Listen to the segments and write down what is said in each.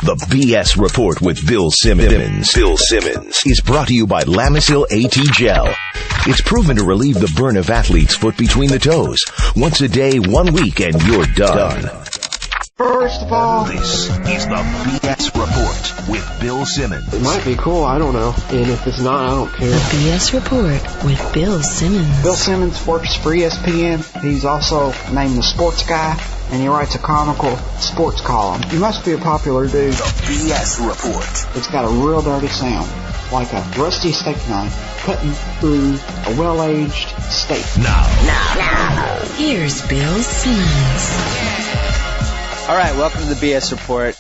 The BS Report with Bill Simmons. Bill Simmons is brought to you by Lamisil AT Gel. It's proven to relieve the burn of athlete's foot between the toes. Once a day, 1 week, and you're done. First of all, This is the BS Report with Bill Simmons. it might be cool, I don't know. And if it's not, I don't care. The BS Report with Bill Simmons. Bill Simmons works for ESPN. He's also named the sports guy, and he writes a comical sports column. He must be a popular dude. The BS Report. It's got a real dirty sound, like a rusty steak knife cutting through a well-aged steak. Now. Here's Bill Simmons. All right, welcome to the BS Report.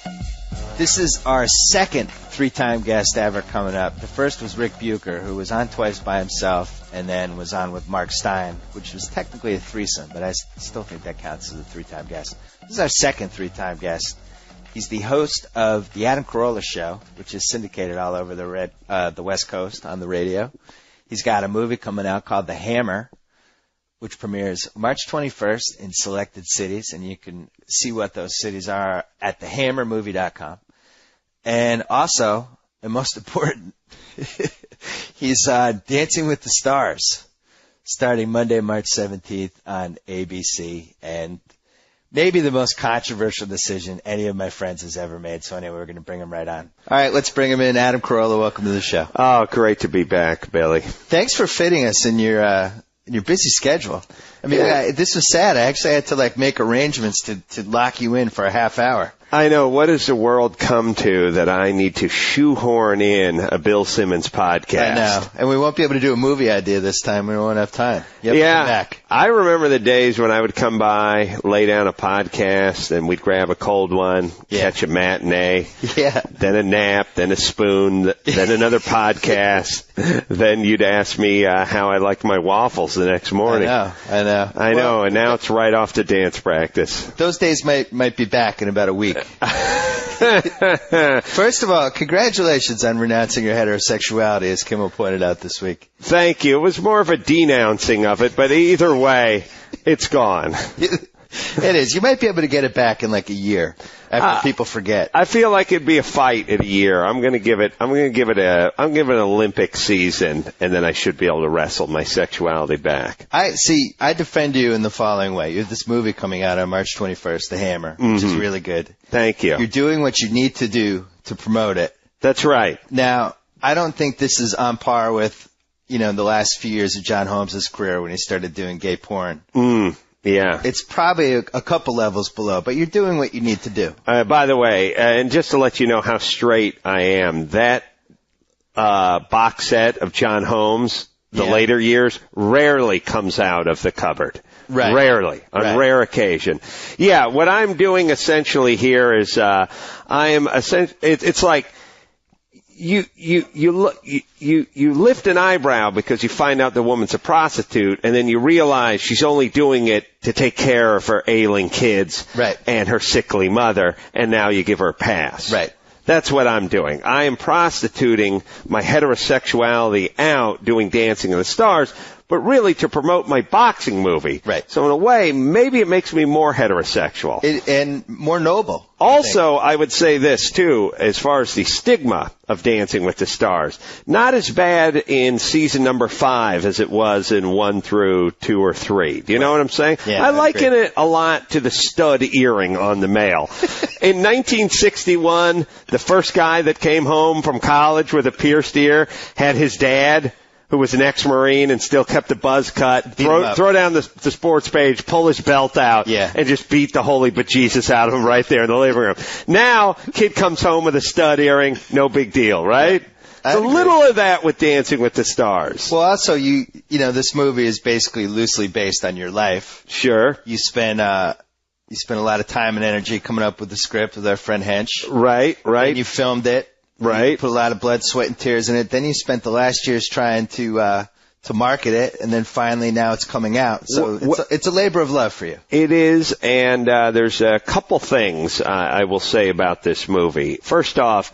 This is our second three-time guest ever coming up. The first was Rick Bucher, who was on twice by himself and then was on with Mark Stein, which was technically a threesome, but I still think that counts as a three-time guest. This is our second three-time guest. He's the host of the Adam Carolla Show, which is syndicated all over the West Coast on the radio. He's got a movie coming out called The Hammer, which premieres March 21st in selected cities, and you can see what those cities are at thehammermovie.com. And also, and most important, he's Dancing with the Stars, starting Monday, March 17th on ABC, and maybe the most controversial decision any of my friends has ever made. So anyway, we're going to bring him right on. All right, let's bring him in. Adam Carolla, welcome to the show. Oh, great to be back, Billy. Thanks for fitting us in your busy schedule. I mean, this was sad. I actually had to make arrangements to lock you in for a half hour. I know. What has the world come to that I need to shoehorn in a Bill Simmons podcast? I know. And we won't be able to do a movie idea this time. We won't have time. You have to come back. I remember the days when I would come by, lay down a podcast, and we'd grab a cold one, catch a matinee, then a nap, then a spoon, then another podcast. Then you'd ask me how I liked my waffles the next morning. I know. And now it's right off to dance practice. Those days might be back in about a week. First of all, congratulations on renouncing your heterosexuality, as Kimmel pointed out this week. Thank you. It was more of a denouncing of it, but either way, it's gone. It is. You might be able to get it back in a year after people forget. I feel like it'd be a fight in a year. I'm going to give it an Olympic season, and then I should be able to wrestle my sexuality back. I defend you in the following way. You have this movie coming out on March 21st, The Hammer, which is really good. Thank you. You're doing what you need to do to promote it. That's right. Now, I don't think this is on par with, the last few years of John Holmes' career when he started doing gay porn. Yeah. It's probably a couple levels below, but you're doing what you need to do. By the way, and just to let you know how straight I am, that box set of John Holmes, the later years, rarely comes out of the cupboard. Right. Rarely. On rare occasion. Yeah, what I'm doing essentially here is it's like you lift an eyebrow because you find out the woman's a prostitute, and then you realize she's only doing it to take care of her ailing kids and her sickly mother, and now you give her a pass. Right. That's what I'm doing. I am prostituting my heterosexuality out doing Dancing with the Stars, but really to promote my boxing movie. Right. So in a way, maybe it makes me more heterosexual. And more noble. Also, I would say this, too, as far as the stigma of Dancing with the Stars. Not as bad in season number 5 as it was in 1 through 2 or 3. Do you know what I'm saying? Yeah, I liken it a lot to the stud earring on the male. In 1961, the first guy that came home from college with a pierced ear had his dad, who was an ex-Marine and still kept the buzz cut, throw down the sports page, pull his belt out, and just beat the holy bejesus out of him right there in the living room. Now, kid comes home with a stud earring, no big deal, right? A little of that with Dancing with the Stars. Well, also, this movie is basically loosely based on your life. Sure. You spend a lot of time and energy coming up with the script with our friend Hench. Right. And you filmed it. Right. You put a lot of blood, sweat, and tears in it. Then you spent the last years trying to market it, and then finally now it's coming out. So it's a labor of love for you. It is, and there's a couple things I will say about this movie. First off,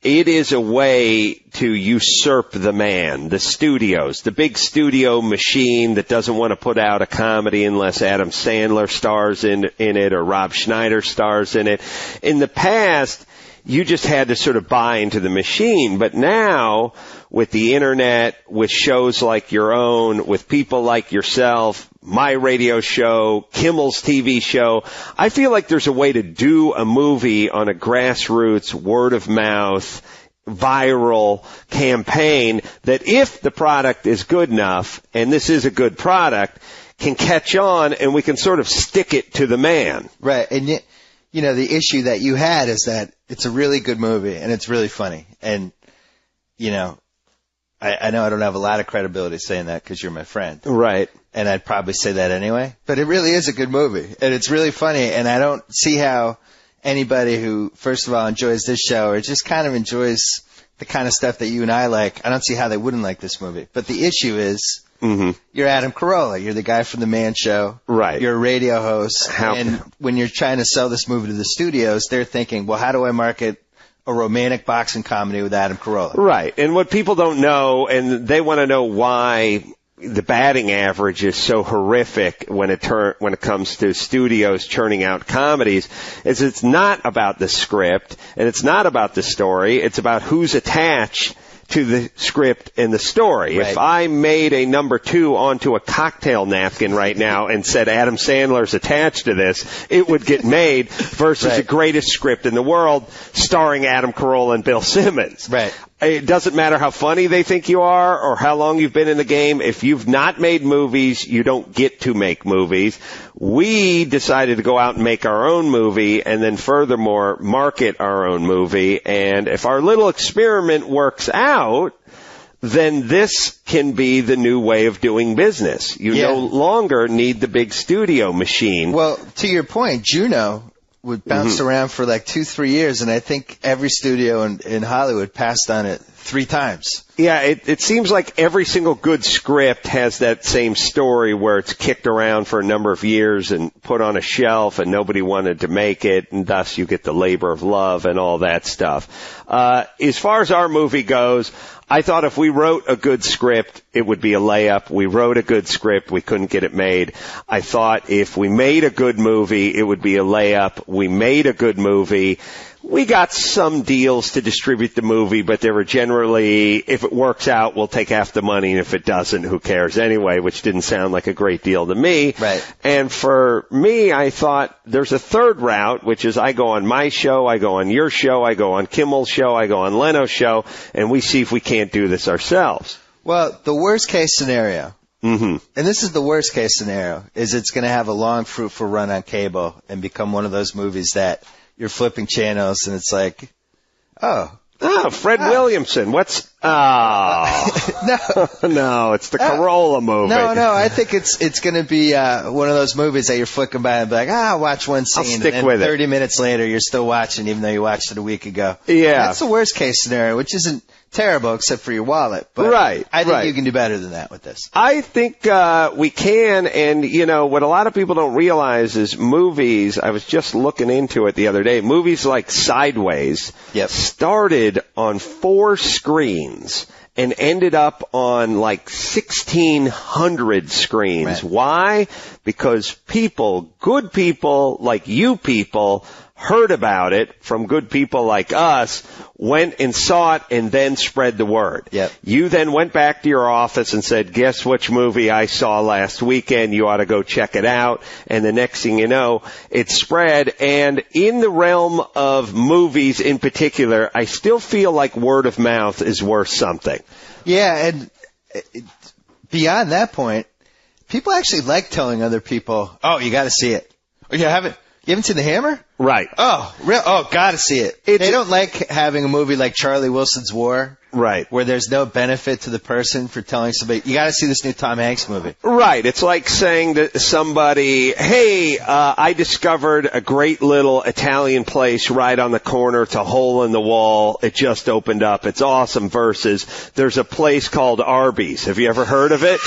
it is a way to usurp the man, the studios, the big studio machine that doesn't want to put out a comedy unless Adam Sandler stars in it or Rob Schneider stars in it. In the past, you just had to sort of buy into the machine. But now, with the internet, with shows like your own, with people like yourself, my radio show, Kimmel's TV show, I feel like there's a way to do a movie on a grassroots, word of mouth, viral campaign that if the product is good enough, and this is a good product, can catch on and we can sort of stick it to the man. Right. And you know, the issue that you had is that it's a really good movie and it's really funny. And, you know, I know I don't have a lot of credibility saying that because you're my friend. Right. And I'd probably say that anyway. But it really is a good movie. And it's really funny. And I don't see how anybody who, first of all, enjoys this show or just kind of enjoys the kind of stuff that you and I like, I don't see how they wouldn't like this movie. But the issue is you're Adam Carolla. You're the guy from The Man Show. Right. You're a radio host. And when you're trying to sell this movie to the studios, they're thinking, well, how do I market a romantic boxing comedy with Adam Carolla? Right. And what people don't know, and they want to know why the batting average is so horrific when it comes to studios churning out comedies, is it's not about the script and it's not about the story. It's about who's attached to the script and the story. Right. If I made a number 2 onto a cocktail napkin right now and said Adam Sandler's attached to this, it would get made versus the greatest script in the world starring Adam Carolla and Bill Simmons. Right. It doesn't matter how funny they think you are or how long you've been in the game. If you've not made movies, you don't get to make movies. We decided to go out and make our own movie and then furthermore market our own movie. And if our little experiment works out, then this can be the new way of doing business. You no longer need the big studio machine. Well, to your point, Juno would bounce around for like 2-3 years, and I think every studio in Hollywood passed on it 3 times. Yeah, it seems like every single good script has that same story where it's kicked around for a number of years and put on a shelf and nobody wanted to make it, and thus you get the labor of love and all that stuff. As far as our movie goes, I thought if we wrote a good script, it would be a layup. We wrote a good script. We couldn't get it made. I thought if we made a good movie, it would be a layup. We made a good movie. We got some deals to distribute the movie, but they were generally, if it works out, we'll take half the money, and if it doesn't, who cares anyway, which didn't sound like a great deal to me. Right. And for me, I thought there's a third route, which is I go on my show, I go on your show, I go on Kimmel's show, I go on Leno's show, and we see if we can't do this ourselves. Well, the worst case scenario, and this is the worst case scenario, is it's going to have a long, fruitful run on cable and become one of those movies that you're flipping channels and it's like, Fred Williamson. What's no, it's the Carolla movie. No, I think it's going to be one of those movies that you're flicking by and be like, watch one scene. I'll stick and with 30 minutes later, you're still watching, even though you watched it a week ago. Yeah, that's the worst case scenario, which isn't terrible except for your wallet. But I think you can do better than that with this. I think we can, and you know what a lot of people don't realize is movies. I was just looking into it the other day. Movies like Sideways started on 4 screens and ended up on like 1,600 screens. Right. Why? Because people, good people like you people, heard about it from good people like us, went and saw it, and then spread the word. Yep. You then went back to your office and said, guess which movie I saw last weekend? You ought to go check it out. And the next thing you know, it spread. And in the realm of movies in particular, I still feel like word of mouth is worth something. Yeah, and beyond that point, people actually like telling other people, oh, you got to see it. Oh, you haven't seen The Hammer? Right. Oh, real? Oh, gotta see it. They don't like having a movie like Charlie Wilson's War. Right. Where there's no benefit to the person for telling somebody, you gotta see this new Tom Hanks movie. Right. It's like saying to somebody, hey, I discovered a great little Italian place right on the corner. It's a hole in the wall. It just opened up. It's awesome. Versus there's a place called Arby's. Have you ever heard of it?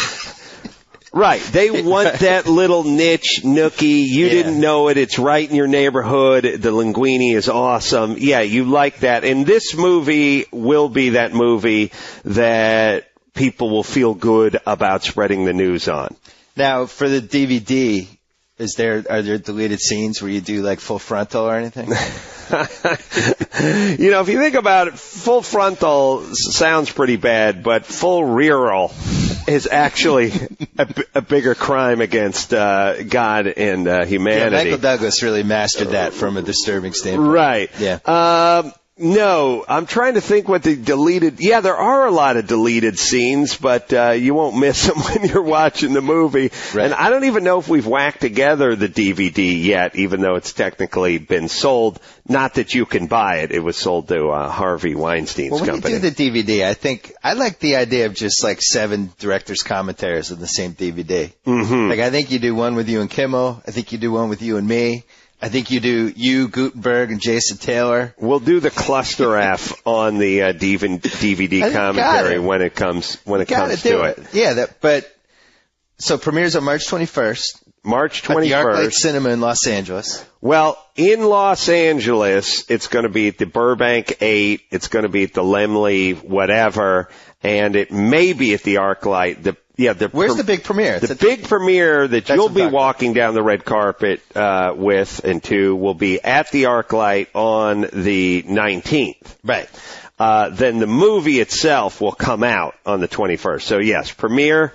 Right. They want that little niche nookie. You didn't know it. It's right in your neighborhood. The linguine is awesome. Yeah, you like that. And this movie will be that movie that people will feel good about spreading the news on. Now, for the DVD, Are there deleted scenes where you do like full frontal or anything? If you think about it, full frontal sounds pretty bad, but full rear-roll is actually a bigger crime against God and humanity. Yeah, Michael Douglas really mastered that from a disturbing standpoint. Right. Yeah. No, I'm trying to think what the deleted. Yeah, there are a lot of deleted scenes, but you won't miss them when you're watching the movie. Right. And I don't even know if we've whacked together the DVD yet, even though it's technically been sold. Not that you can buy it. It was sold to Harvey Weinstein's company. When you do the DVD, I like the idea of just like 7 directors' commentaries in the same DVD. Mm-hmm. Like I think you do one with you and Kimmel. I think you do one with you and me. I think you do you, Gutenberg, and Jason Taylor. We'll do the cluster F on the DVD commentary when it comes to it. Yeah, so premieres on March 21st. March 21st. At the ArcLight Cinema in Los Angeles. Well, in Los Angeles, it's going to be at the Burbank 8. It's going to be at the Laemmle whatever, and it may be at the ArcLight. Where's the big premiere? The big premiere that you'll be walking down the red carpet with and to will be at the ArcLight on the 19th. Right. Then the movie itself will come out on the 21st. So yes, premiere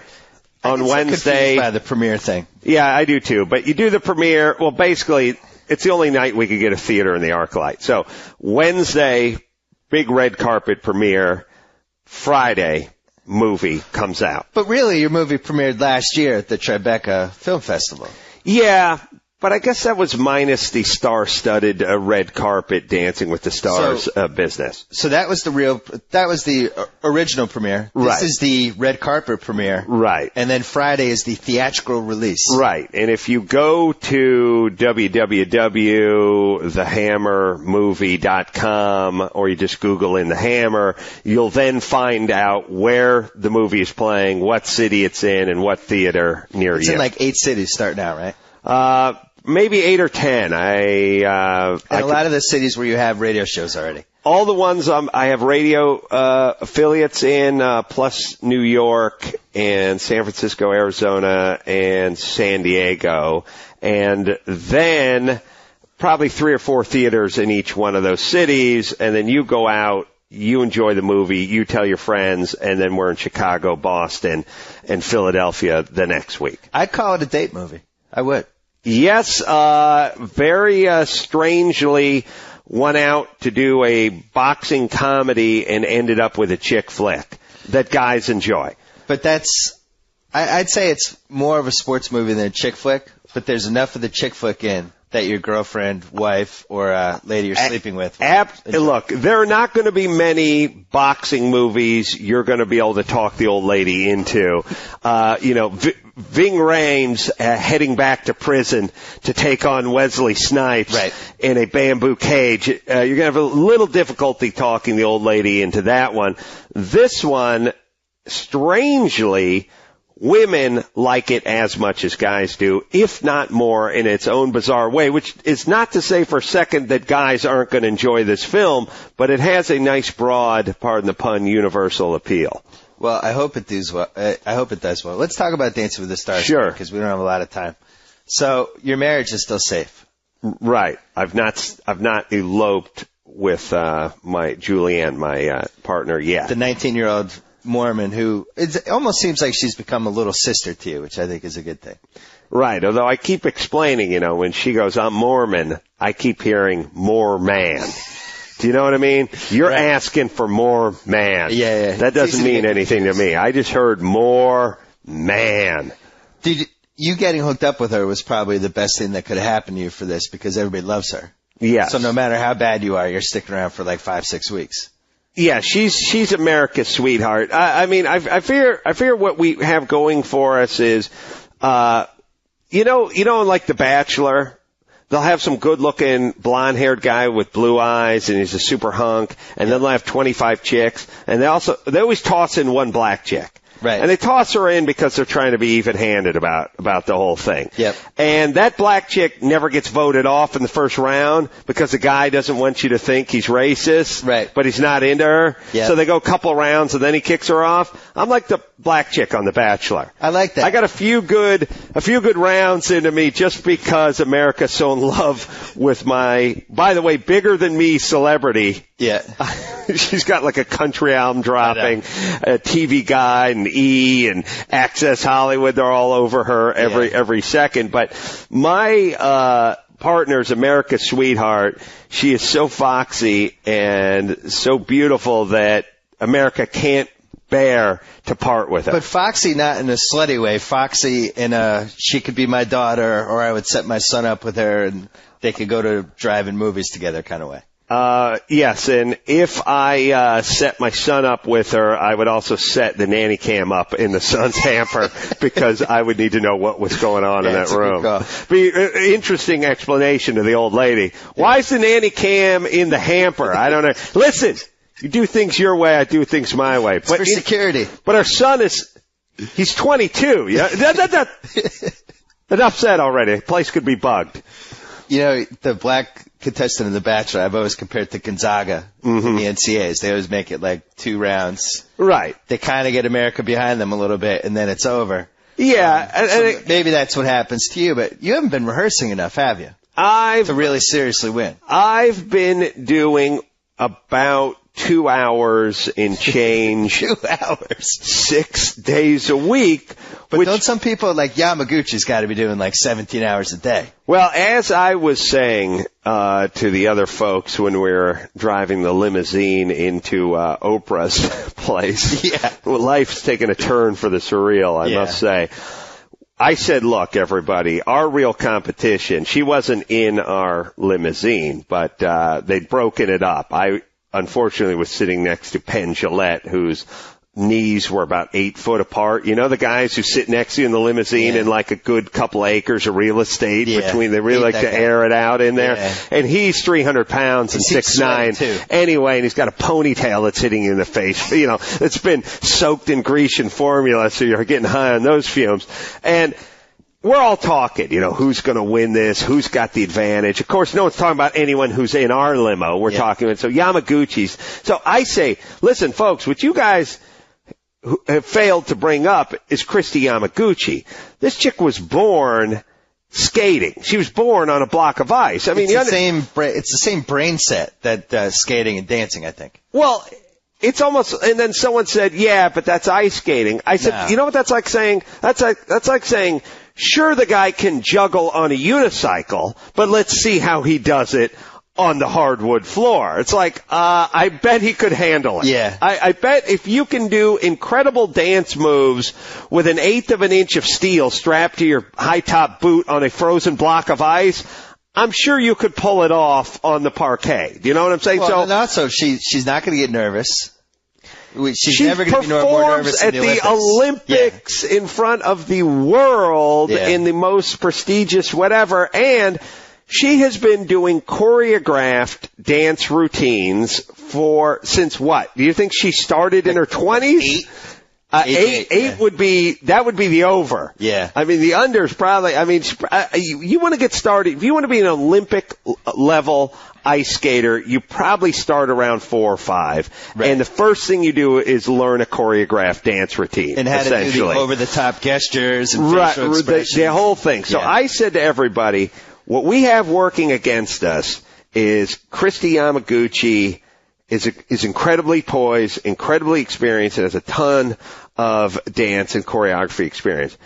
on Wednesday. By the premiere thing. Yeah, I do too. But you do the premiere. Well, basically, it's the only night we could get a theater in the ArcLight. So Wednesday, big red carpet premiere. Friday, movie comes out. But really, your movie premiered last year at the Tribeca Film Festival. Yeah, but I guess that was minus the star-studded red carpet Dancing with the Stars business. So that was the original premiere. Right. This is the red carpet premiere. Right. And then Friday is the theatrical release. Right. And if you go to www.thehammermovie.com or you just Google in The Hammer, you'll then find out where the movie is playing, what city it's in, and what theater near you. It's in like 8 cities starting out, right? Maybe 8 or 10. And a lot of the cities where you have radio shows already. All the ones I have radio affiliates in, plus New York and San Francisco, Arizona, and San Diego. And then probably 3 or 4 theaters in each one of those cities. And then you go out, you enjoy the movie, you tell your friends, and then we're in Chicago, Boston, and Philadelphia the next week. I'd call it a date movie. I would. Yes, very strangely went out to do a boxing comedy and ended up with a chick flick that guys enjoy. But I'd say it's more of a sports movie than a chick flick, but there's enough of the chick flick in that your girlfriend, wife, or lady you're sleeping with. Look, there are not going to be many boxing movies you're going to be able to talk the old lady into. Ving Rhames heading back to prison to take on Wesley Snipes in a bamboo cage. You're going to have a little difficulty talking the old lady into that one. This one, strangely, women like it as much as guys do, if not more, in its own bizarre way, which is not to say for a second that guys aren't going to enjoy this film, but it has a nice broad, pardon the pun, universal appeal. Well, I hope it does well. Let's talk about Dancing with the Stars. Sure. Because we don't have a lot of time. So, your marriage is still safe. Right. I've not eloped with Julianne, my partner, yet. The 19-year-old Mormon who it almost seems like she's become a little sister to you, which I think is a good thing. Right. Although I keep explaining, when she goes, I'm Mormon, I keep hearing more man. Do you know what I mean? You're asking for more man. Yeah. That doesn't mean anything to me. I just heard more man. Dude, you getting hooked up with her was probably the best thing that could have happened to you for this because everybody loves her. Yes. So no matter how bad you are, you're sticking around for like 5-6 weeks. Yeah, she's America's sweetheart. I fear what we have going for us is, like The Bachelor, they'll have some good-looking blonde-haired guy with blue eyes, and he's a super hunk, and then they'll have 25 chicks, and they always toss in one black chick. Right. And they toss her in because they're trying to be even-handed about the whole thing. Yep. And that black chick never gets voted off in the first round because the guy doesn't want you to think he's racist. Right. But he's not into her. Yep. So they go a couple rounds and then he kicks her off. I'm like the black chick on The Bachelor. I like that. I got a few good rounds into me just because America's so in love with my, by the way, bigger than me celebrity. Yeah. She's got like a country album dropping, a TV Guide and E and Access Hollywood. They're all over her every second. But my partner's America's sweetheart. She is so foxy and so beautiful that America can't bear to part with her. But foxy not in a slutty way. Foxy in a, she could be my daughter, or I would set my son up with her and they could go to drive-in movies together kind of way. Yes, and if I set my son up with her, I would also set the nanny cam up in the son's hamper because I would need to know what was going on in that room. Be interesting explanation to the old lady. Why is the nanny cam in the hamper? I don't know. Listen, you do things your way, I do things my way. But for security. But our son he's 22. Yeah, enough said already. The place could be bugged. You know, the black contestant in The Bachelor, I've always compared to Gonzaga in the NCAAs. They always make it like 2 rounds. Right. They kind of get America behind them a little bit, and then it's over. Yeah. So maybe that's what happens to you, but you haven't been rehearsing enough, have you? To really seriously win. I've been doing about 2 hours in change. 2 hours. 6 days a week. But don't some people, like Yamaguchi's got to be doing like 17 hours a day? Well, as I was saying to the other folks when we were driving the limousine into Oprah's place, life's taken a turn for the surreal, I must say. I said, look, everybody, our real competition, she wasn't in our limousine, but they'd broken it up. I unfortunately was sitting next to Penn Jillette, whose knees were about 8 foot apart. You know the guys who sit next to you in the limousine in like a good couple acres of real estate between, they really like to air it out in there. Yeah. And he's 300 pounds and 6'9". Anyway, and he's got a ponytail that's hitting you in the face. You know, it's been soaked in Grecian formula, so you're getting high on those fumes. And we're all talking, you know, who's going to win this, who's got the advantage. Of course, no one's talking about anyone who's in our limo. We're talking about, so Yamaguchi's. So I say, listen, folks, what you guys have failed to bring up is Christy Yamaguchi. This chick was born skating. She was born on a block of ice. I mean, it's the same brain set that skating and dancing, I think. Well, it's almost, and then someone said, yeah, but that's ice skating. I said, you know what that's like saying? That's like saying, sure, the guy can juggle on a unicycle, but let's see how he does it on the hardwood floor. It's like, I bet he could handle it. Yeah. I bet if you can do incredible dance moves with 1/8 of an inch of steel strapped to your high top boot on a frozen block of ice, I'm sure you could pull it off on the parquet. Do you know what I'm saying? Well, she's not going to get nervous. She's never going to be more nervous at the Olympics in front of the world in the most prestigious whatever, and she has been doing choreographed dance routines since what? Do you think she started in her 20s? Eight would be the over. Yeah. I mean, the under's probably, I mean, you want to get started, if you want to be an Olympic level ice skater, you probably start around 4 or 5. Right. And the first thing you do is learn a choreographed dance routine. And how to do the over-the-top gestures and facial expressions. The whole thing. So I said to everybody, what we have working against us is Christy Yamaguchi is incredibly poised, incredibly experienced, and has a ton of dance and choreography experience.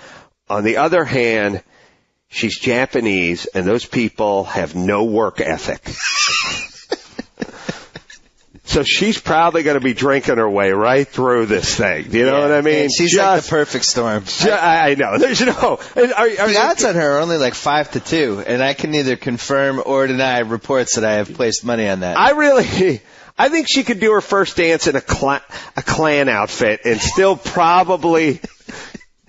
On the other hand, she's Japanese, and those people have no work ethic. So she's probably going to be drinking her way right through this thing. Do you know what I mean? She's like the perfect storm. I know. There's no. The odds on her are only like 5-2, and I can neither confirm or deny reports that I have placed money on that. I think she could do her first dance in a Klan outfit and still probably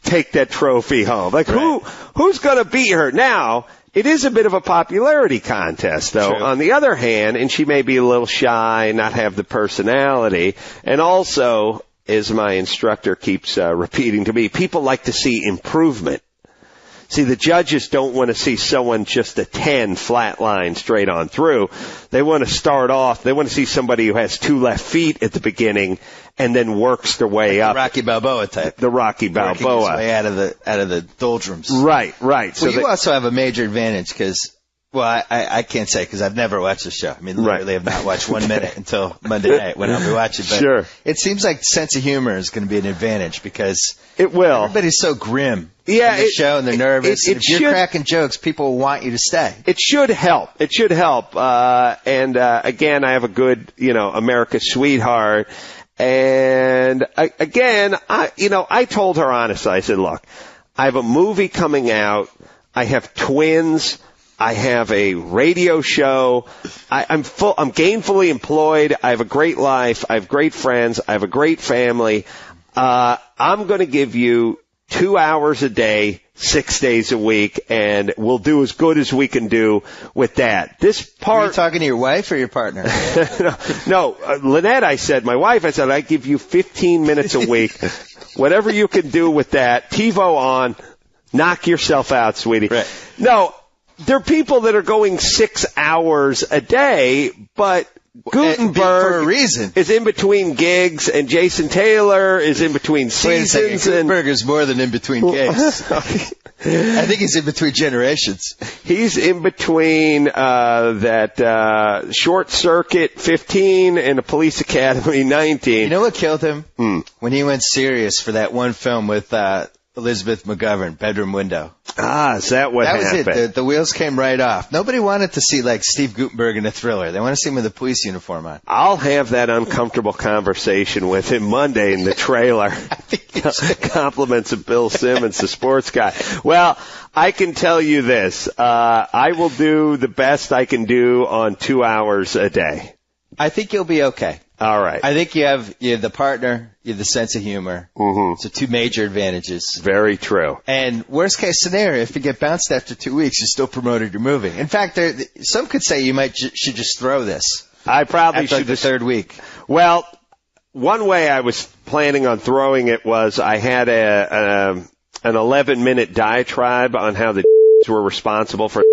take that trophy home. Like who's going to beat her now? It is a bit of a popularity contest, though. True. On the other hand, and she may be a little shy and not have the personality, and also as my instructor keeps repeating to me, people like to see improvement. See, the judges don't want to see someone just a 10 flat line straight on through. They want to start off. They want to see somebody who has 2 left feet at the beginning and then works their way up. The Rocky Balboa type. The Rocky Balboa. Working his way out of the doldrums. Right. Well, So you also have a major advantage because, well, I can't say because I've never watched the show. I mean, literally have not watched 1 minute until Monday night when I'll be watching. But sure. It seems like sense of humor is going to be an advantage because it will. Everybody's so grim. Yeah, in the show and they're nervous. If you're cracking jokes, people will want you to stay. It should help. And again, I have a good, America's sweetheart. And I told her honestly, I said, look, I have a movie coming out. I have twins. I have a radio show. I'm gainfully employed. I have a great life. I have great friends. I have a great family. I'm going to give you 2 hours a day, 6 days a week, and we'll do as good as we can do with that. This part. Are you talking to your wife or your partner? No, Lynette, my wife, I give you 15 minutes a week. Whatever you can do with that, TiVo on, knock yourself out, sweetie. Right. No, there are people that are going 6 hours a day, but Gutenberg for a reason is in between gigs, and Jason Taylor is in between seasons. Wait a second. Gutenberg is more than in between gigs. I think he's in between generations. He's in between that Short Circuit 15 and the Police Academy 19. You know what killed him? When he went serious for that one film with Elizabeth McGovern, Bedroom Window. Is that what happened? That was it. The wheels came right off. Nobody wanted to see like Steve Gutenberg in a thriller. They want to see him with a police uniform on. I'll have that uncomfortable conversation with him Monday in the trailer. Compliments of Bill Simmons, the sports guy. Well, I can tell you this. I will do the best I can do on 2 hours a day. I think you'll be okay. All right. I think you have the partner, you have the sense of humor. Mm-hmm. So 2 major advantages. Very true. And worst case scenario, if you get bounced after 2 weeks, you're still promoted, you're moving. In fact, some could say you should just throw this. I probably after should the third week. Well, one way I was planning on throwing it was I had an 11-minute diatribe on how the were responsible for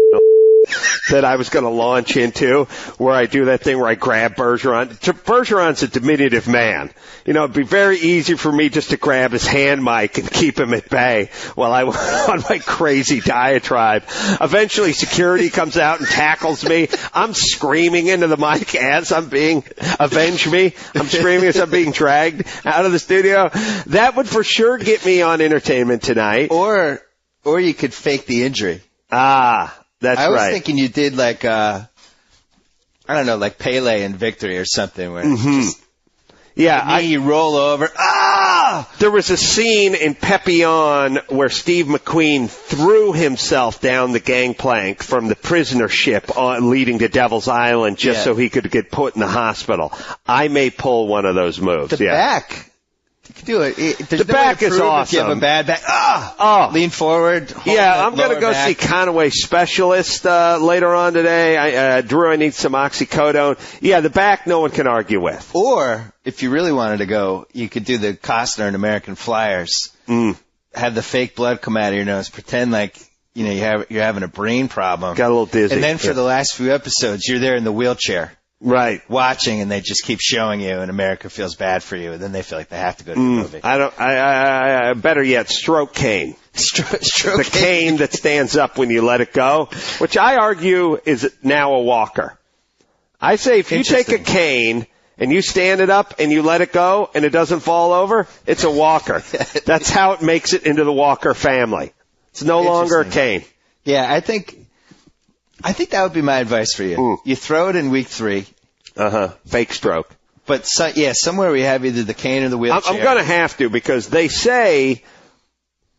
that I was going to launch into, where I do that thing where I grab Bergeron. Bergeron's a diminutive man. It'd be very easy for me just to grab his hand mic and keep him at bay while I went on my crazy diatribe. Eventually, security comes out and tackles me. I'm screaming into the mic as avenge me. I'm screaming as I'm being dragged out of the studio. That would for sure get me on Entertainment Tonight. Or you could fake the injury. That's right. I was thinking you did like Pele in Victory or something where just you roll over. There was a scene in Papillon where Steve McQueen threw himself down the gangplank from the prisoner ship leading to Devil's Island so he could get put in the hospital. I may pull one of those moves. The back. You can do it. The back is awesome. If you have a bad back, lean forward. I'm going to go see Conaway Specialist later on today. Drew, I need some oxycodone. Yeah, the back no one can argue with. Or, if you really wanted to go, you could do the Costner in American Flyers. Have the fake blood come out of your nose. Pretend like you're having a brain problem. Got a little dizzy. And then for the last few episodes, you're there in the wheelchair. Right. Watching, and they just keep showing you, and America feels bad for you, and then they feel like they have to go to the movie. Better yet, stroke cane. Stroke the cane that stands up when you let it go, which I argue is now a walker. I say if you take a cane and you stand it up and you let it go and it doesn't fall over, it's a walker. That's how it makes it into the walker family. It's no longer a cane. Yeah, I think that would be my advice for you. You throw it in week 3. Fake stroke. But somewhere we have either the cane or the wheelchair. I'm going to have to, because they say,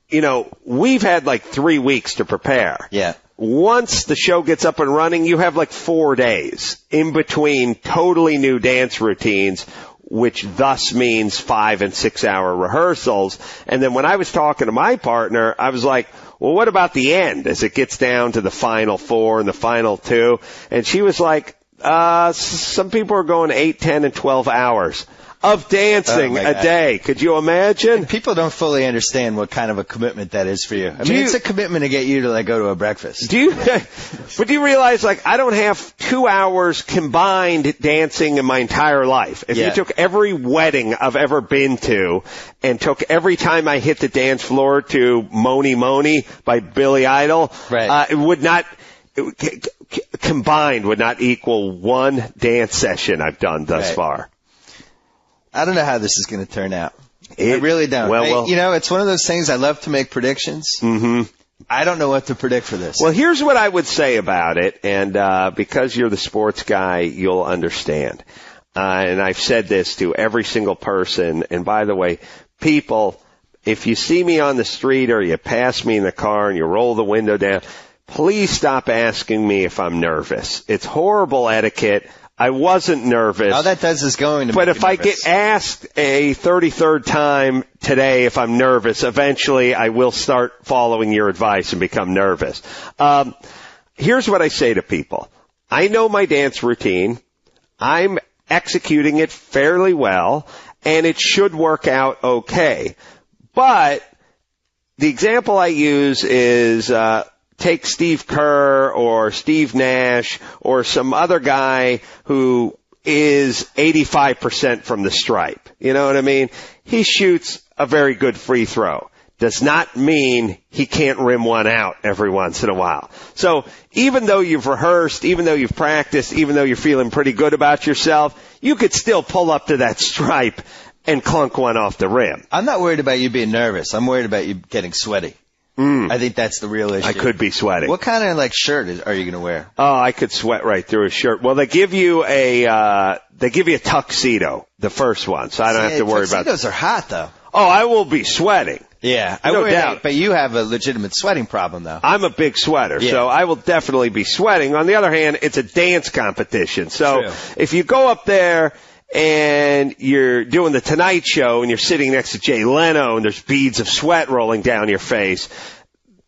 we've had like 3 weeks to prepare. Yeah. Once the show gets up and running, you have like 4 days in between totally new dance routines, which thus means 5 and 6 hour rehearsals. And then when I was talking to my partner, I was like, well, what about the end as it gets down to the final 4 and the final 2? And she was like, some people are going 8, 10, and 12 hours. of dancing a day. Could you imagine? People don't fully understand what kind of a commitment that is for you. I mean, it's a commitment to get you to go to a breakfast. But do you realize, I don't have 2 hours combined dancing in my entire life. If you took every wedding I've ever been to and took every time I hit the dance floor to Moni Moni by Billy Idol, it would not, combined would not equal one dance session I've done thus far. I don't know how this is going to turn out. I really don't. Well, it's one of those things. I love to make predictions. Mm-hmm. I don't know what to predict for this. Well, here's what I would say about it, and because you're the sports guy, you'll understand. And I've said this to every single person. And by the way, people, if you see me on the street or you pass me in the car and you roll the window down, please stop asking me if I'm nervous. It's horrible etiquette. I wasn't nervous. All that does is going to But make if you I nervous. get asked a 33rd time today if I'm nervous, eventually I will start following your advice and become nervous. Here's what I say to people. I know my dance routine. I'm executing it fairly well, and it should work out okay. But the example I use is take Steve Kerr or Steve Nash or some other guy who is 85% from the stripe. You know what I mean? He shoots a very good free throw. Does not mean he can't rim one out every once in a while. So even though you've rehearsed, even though you've practiced, even though you're feeling pretty good about yourself, you could still pull up to that stripe and clunk one off the rim. I'm not worried about you being nervous. I'm worried about you getting sweaty. I think that's the real issue. I could be sweating. What kind of shirt are you going to wear? Oh, I could sweat right through a shirt. Well, they give you a tuxedo, the first one, so I don't have to worry about. Tuxedos are hot though. Oh, I will be sweating. Yeah, no doubt. But you have a legitimate sweating problem though. I'm a big sweater, so I will definitely be sweating. On the other hand, it's a dance competition. So if you go up there and you're doing the Tonight Show and you're sitting next to Jay Leno and there's beads of sweat rolling down your face,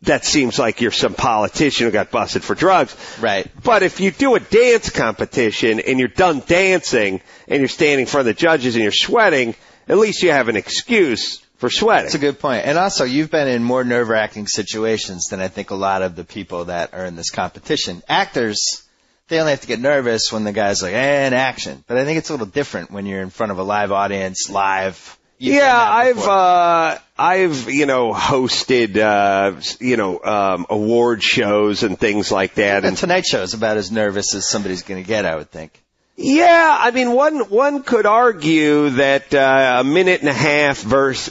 that seems like you're some politician who got busted for drugs. Right. But if you do a dance competition and you're done dancing and you're standing in front of the judges and you're sweating, at least you have an excuse for sweating. That's a good point. And also, you've been in more nerve-wracking situations than I think a lot of the people that are in this competition. Actors, they only have to get nervous when the guy's like, and action. But I think it's a little different when you're in front of a live audience, live. I've hosted, award shows and things like that. The Tonight Show is about as nervous as somebody's going to get, I would think. Yeah, I mean, one could argue that a minute and a half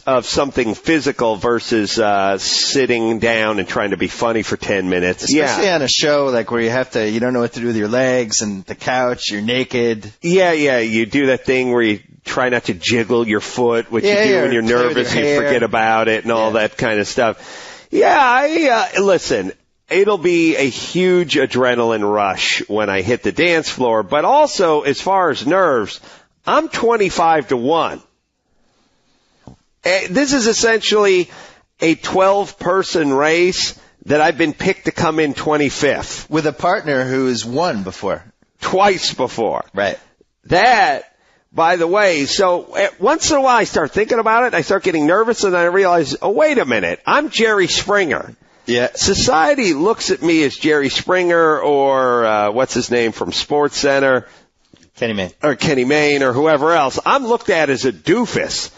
of something physical versus sitting down and trying to be funny for 10 minutes. Especially on a show where you don't know what to do with your legs and the couch, you're naked. Yeah, you do that thing where you try not to jiggle your foot, which you do when you're nervous, you forget about it and all that kind of stuff. Yeah, listen. It'll be a huge adrenaline rush when I hit the dance floor, but also as far as nerves, I'm 25-1. This is essentially a 12-person race that I've been picked to come in 25th. With a partner who has won before. Twice before. Right. That, by the way, so once in a while I start thinking about it, I start getting nervous, and I realize, oh, wait a minute, I'm Jerry Springer. Yeah. Society looks at me as Jerry Springer or what's his name from Sports Center? Kenny Mayne. Or Kenny Mayne or whoever else. I'm looked at as a doofus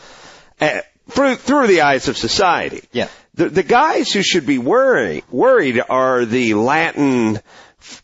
through the eyes of society. Yeah. The guys who should be worried are the Latin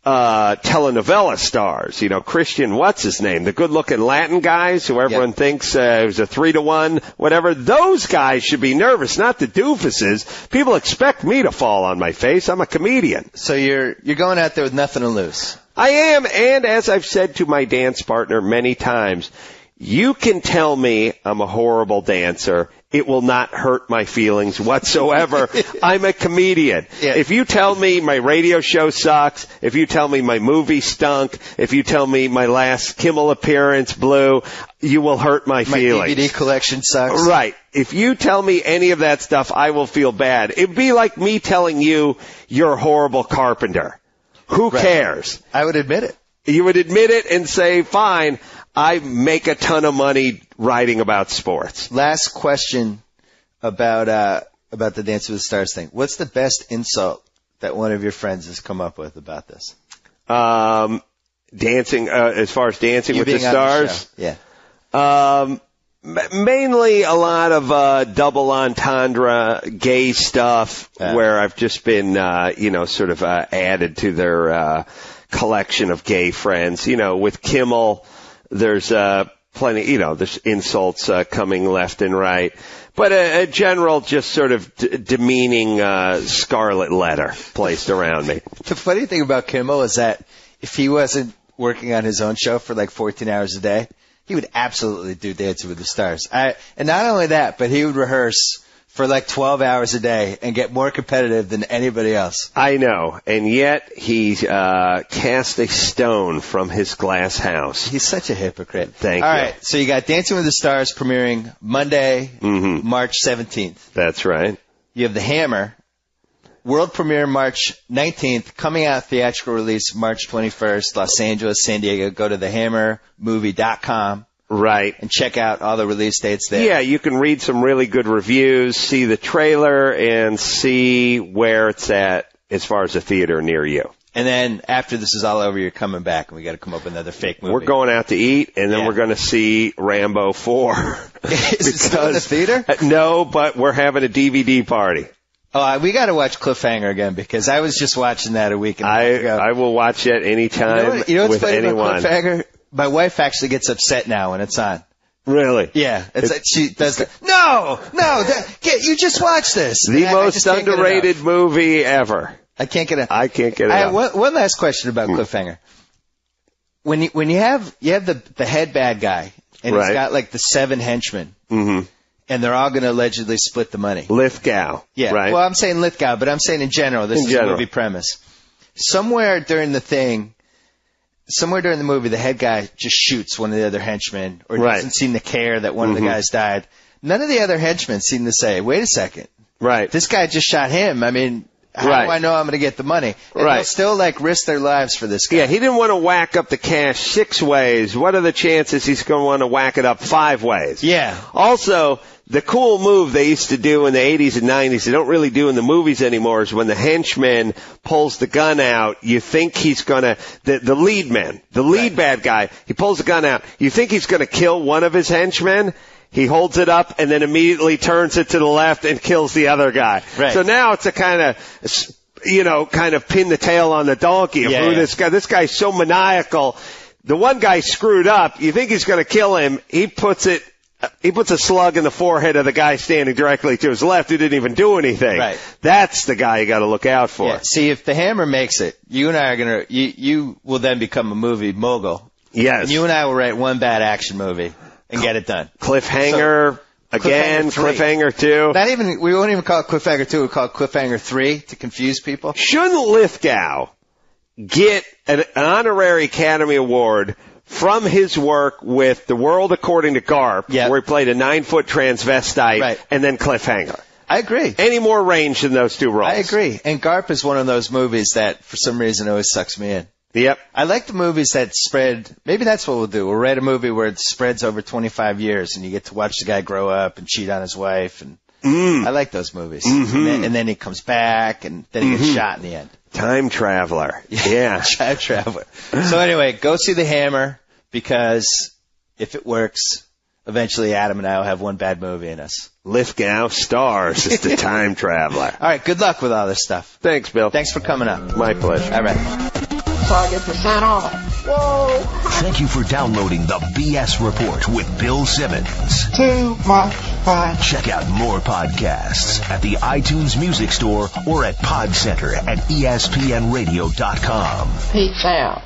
telenovela stars, Christian, what's his name? The good-looking Latin guys who everyone thinks it was a 3-1, whatever. Those guys should be nervous, not the doofuses. People expect me to fall on my face. I'm a comedian. So you're going out there with nothing to lose. I am, and as I've said to my dance partner many times, you can tell me I'm a horrible dancer. It will not hurt my feelings whatsoever. I'm a comedian. Yeah. If you tell me my radio show sucks, if you tell me my movie stunk, if you tell me my last Kimmel appearance blew, you will hurt my feelings. My DVD collection sucks. Right. If you tell me any of that stuff, I will feel bad. It'd be like me telling you you're a horrible carpenter. Who cares? I would admit it. You would admit it and say, fine, I make a ton of money writing about sports. Last question about the Dance with the Stars thing. What's the best insult that one of your friends has come up with about this? Dancing, as far as Dancing with the Stars? Yeah. Mainly a lot of double entendre, gay stuff, where I've just been, sort of added to their collection of gay friends. With Kimmel, there's plenty, there's insults coming left and right. But a general, just sort of demeaning scarlet letter placed around me. The funny thing about Kimmel is that if he wasn't working on his own show for like 14 hours a day, he would absolutely do Dancing with the Stars. And not only that, but he would rehearse for like 12 hours a day and get more competitive than anybody else. I know. And yet he cast a stone from his glass house. He's such a hypocrite. Thank you. All right. So you got Dancing with the Stars premiering Monday, March 17th. That's right. You have The Hammer. World premiere March 19th, coming out theatrical release March 21st, Los Angeles, San Diego. Go to thehammermovie.com. Right. And check out all the release dates there. Yeah, you can read some really good reviews, see the trailer, and see where it's at as far as a theater near you. And then after this is all over, you're coming back, and we got to come up with another fake movie. We're going out to eat, and then we're going to see Rambo 4. Is it still in the theater? No, but we're having a DVD party. Oh, we got to watch Cliffhanger again, because I was just watching that a week and a half ago. I will watch it anytime you know what's with funny anyone. About Cliffhanger? My wife actually gets upset now when it's on. Really? Yeah. It's like she does the, no, you just watched this. The most underrated movie ever. I can't get it. I can't get it. I have one last question about Cliffhanger. When you have the head bad guy, and he's got like the 7 henchmen. Mm-hmm. And they're all going to allegedly split the money. Lithgow. Yeah. Right? Well, I'm saying Lithgow, but I'm saying in general. This is the movie premise. Somewhere during the movie, the head guy just shoots one of the other henchmen or doesn't seem to care that one of the guys died. None of the other henchmen seem to say, wait a second. Right. This guy just shot him. I mean, how do I know I'm going to get the money? And they'll still risk their lives for this guy. Yeah, he didn't want to whack up the cash 6 ways. What are the chances he's going to want to whack it up 5 ways? Yeah. Also, the cool move they used to do in the 80s and 90s, they don't really do in the movies anymore, is when the henchman pulls the gun out, you think he's going to, the lead man, the lead bad guy, he pulls the gun out, you think he's going to kill one of his henchmen, he holds it up and then immediately turns it to the left and kills the other guy. Right. So now it's a kind of pin the tail on the donkey of this guy's so maniacal. The one guy screwed up, you think he's going to kill him, he puts a slug in the forehead of the guy standing directly to his left who didn't even do anything. Right. That's the guy you got to look out for. Yeah. See, if The Hammer makes it, you and I are going to, you will then become a movie mogul. Yes. And you and I will write one bad action movie and get it done. Cliffhanger, again, Cliffhanger 2. We won't even call it Cliffhanger 2, we'll call it Cliffhanger 3 to confuse people. Shouldn't Lithgow get an honorary Academy Award from his work with The World According to Garp, where he played a 9-foot transvestite, and then Cliffhanger? I agree. Any more range than those 2 roles? I agree. And Garp is one of those movies that, for some reason, always sucks me in. Yep. I like the movies that spread. Maybe that's what we'll do. We'll write a movie where it spreads over 25 years, and you get to watch the guy grow up and cheat on his wife. And I like those movies. Mm-hmm. And then he comes back, and then he gets shot in the end. Time Traveler. Yeah. Time Traveler. So anyway, go see The Hammer, because if it works, eventually Adam and I will have one bad movie in us. Lithgow stars as the Time Traveler. All right, good luck with all this stuff. Thanks, Bill. Thanks for coming up. My pleasure. All right. So I get % off. Whoa. Thank you for downloading the BS Report with Bill Simmons. Too much fun. Check out more podcasts at the iTunes Music Store or at Pod Center at ESPNradio.com. Peace out.